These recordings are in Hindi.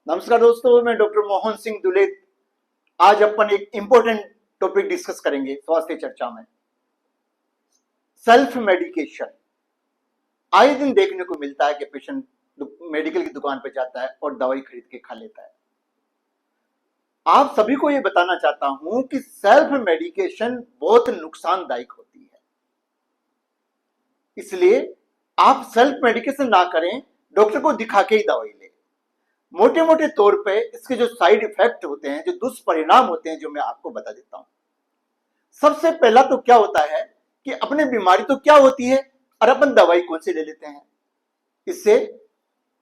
नमस्कार दोस्तों, मैं डॉक्टर मोहन सिंह दुले। आज अपन एक इंपॉर्टेंट टॉपिक डिस्कस करेंगे स्वास्थ्य चर्चा में। सेल्फ मेडिकेशन आए दिन देखने को मिलता है कि पेशेंट मेडिकल की दुकान पर जाता है और दवाई खरीद के खा लेता है। आप सभी को यह बताना चाहता हूं कि सेल्फ मेडिकेशन बहुत नुकसानदायक होती है, इसलिए आप सेल्फ मेडिकेशन ना करें, डॉक्टर को दिखा के ही दवाई लें। मोटे मोटे तौर पे इसके जो साइड इफेक्ट होते हैं, जो दुष्परिणाम होते हैं, जो मैं आपको बता देता हूं। सबसे पहला तो क्या होता है कि अपने बीमारी तो क्या होती है और अपन दवाई कौन सी ले लेते हैं। इससे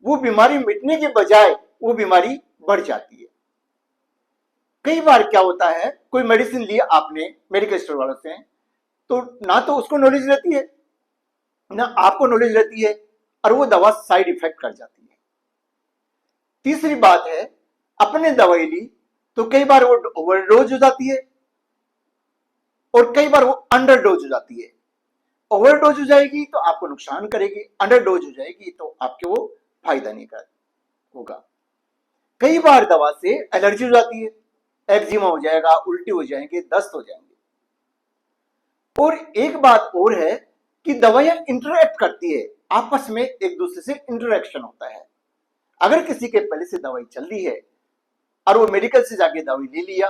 वो बीमारी मिटने के बजाय वो बीमारी बढ़ जाती है। कई बार क्या होता है, कोई मेडिसिन लिया आपने मेडिकल स्टोर वालों से, तो ना तो उसको नॉलेज रहती है ना आपको नॉलेज रहती है, और वो दवा साइड इफेक्ट कर जाती है। तीसरी बात है, अपने दवाई ली तो कई बार वो ओवरडोज हो जाती है और कई बार वो अंडरडोज हो जाती है। ओवरडोज हो जाएगी तो आपको नुकसान करेगी, अंडरडोज हो जाएगी तो आपके वो फायदा नहीं कर होगा। कई बार दवा से एलर्जी हो जाती है, एक्जिमा हो जाएगा, उल्टी हो जाएंगे, दस्त हो जाएंगे। और एक बात और है कि दवाइयां इंटरेक्ट करती है, आपस में एक दूसरे से इंटरेक्शन होता है। अगर किसी के पहले से दवाई चल रही है और वो मेडिकल से जाके दवाई ले लिया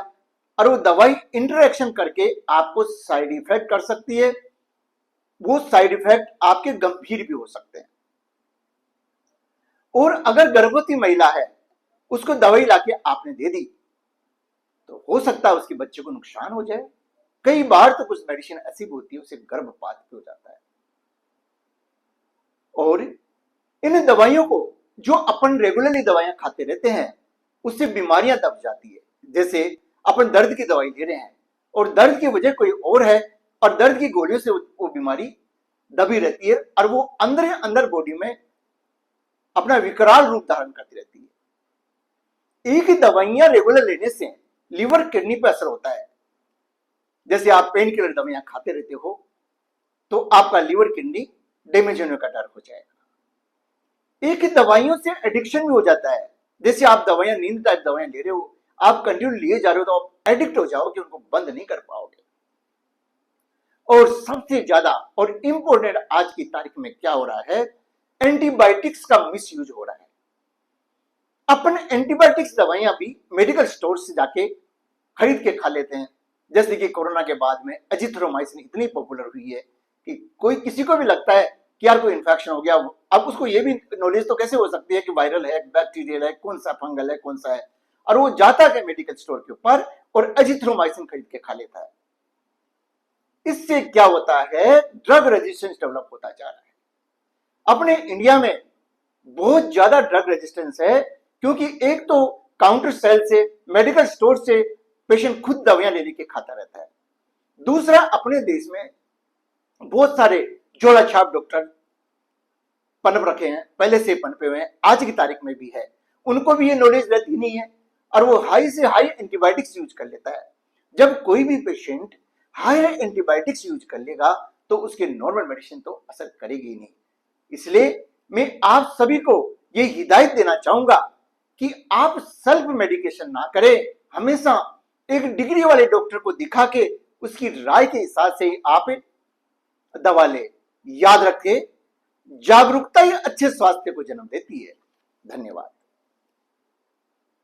और वो दवाई इंटरेक्शन करके आपको साइड इफेक्ट कर सकती है, वो साइड इफेक्ट आपके गंभीर भी हो सकते हैं। और अगर गर्भवती महिला है, उसको दवाई लाके आपने दे दी तो हो सकता है उसके बच्चे को नुकसान हो जाए। कई बार तो कुछ मेडिसिन ऐसी भी होती है उससे गर्भपात भी हो जाता है। और इन दवाइयों को जो अपन रेगुलरली दवाइयां खाते रहते हैं उससे बीमारियां दब जाती है। जैसे अपन दर्द की दवाई ले रहे हैं और दर्द की वजह कोई और है और दर्द की गोलियों से वो बीमारी दबी रहती है और वो अंदर अंदर बॉडी में अपना विकराल रूप धारण करती रहती है। एक ही दवाइयां रेगुलर लेने से लीवर किडनी पर असर होता है। जैसे आप पेन किलर दवाइयां खाते रहते हो तो आपका लीवर किडनी डैमेज होने का डर हो जाएगा। एक ही दवाइयों से एडिक्शन भी हो जाता है। जैसे आप दवाइयां, नींद टाइप दवाइयां ले रहे हो, आप कंटिन्यू लिए जा रहे हो तो आप एडिक्ट हो जाओगे, उनको बंद नहीं कर पाओगे। और सबसे ज्यादा और इंपॉर्टेंट आज की तारीख में क्या हो रहा है, एंटीबायोटिक्स का मिस यूज हो रहा है। अपन एंटीबायोटिक्स दवाइयां भी मेडिकल स्टोर से जाके खरीद के खा लेते हैं। जैसे कि कोरोना के बाद में एजिथ्रोमाइसिन इतनी पॉपुलर हुई है कि कोई किसी को भी लगता है कि यार कोई इन्फेक्शन हो गया, अब उसको ये भी नॉलेज तो कैसे हो सकती है कि वायरल है, बैक्टीरियल है, कौन सा फंगल है, कौन सा है, और वो जाता है मेडिकल स्टोर के ऊपर और एजिथ्रोमाइसिन खरीद के खा लेता है। इससे क्या होता है, ड्रग रेजिस्टेंस डेवलप होता जा रहा है। अपने इंडिया में बहुत ज्यादा ड्रग रेजिस्टेंस है क्योंकि एक तो काउंटर सेल से, मेडिकल स्टोर से पेशेंट खुद दवाइयां ले लेके खाता रहता है। दूसरा, अपने देश में बहुत सारे जोड़ा छाप डॉक्टर पनप रखे हैं, पहले से पनपे हुए हैं, आज की तारीख में भी है। उनको भी ये नॉलेज रहती नहीं है और वो हाई से हाई एंटीबायोटिक्स यूज कर लेता है। जब कोई भी पेशेंट हाई एंटीबायोटिक्स यूज कर लेगा तो उसके नॉर्मल मेडिसिन तो असर करेगी ही नहीं। इसलिए मैं आप सभी को ये हिदायत देना चाहूंगा कि आप सेल्फ मेडिकेशन ना करें। हमेशा एक डिग्री वाले डॉक्टर को दिखा के उसकी राय के हिसाब से आप दवा ले। याद रखें, जागरूकता ही अच्छे स्वास्थ्य को जन्म देती है। धन्यवाद।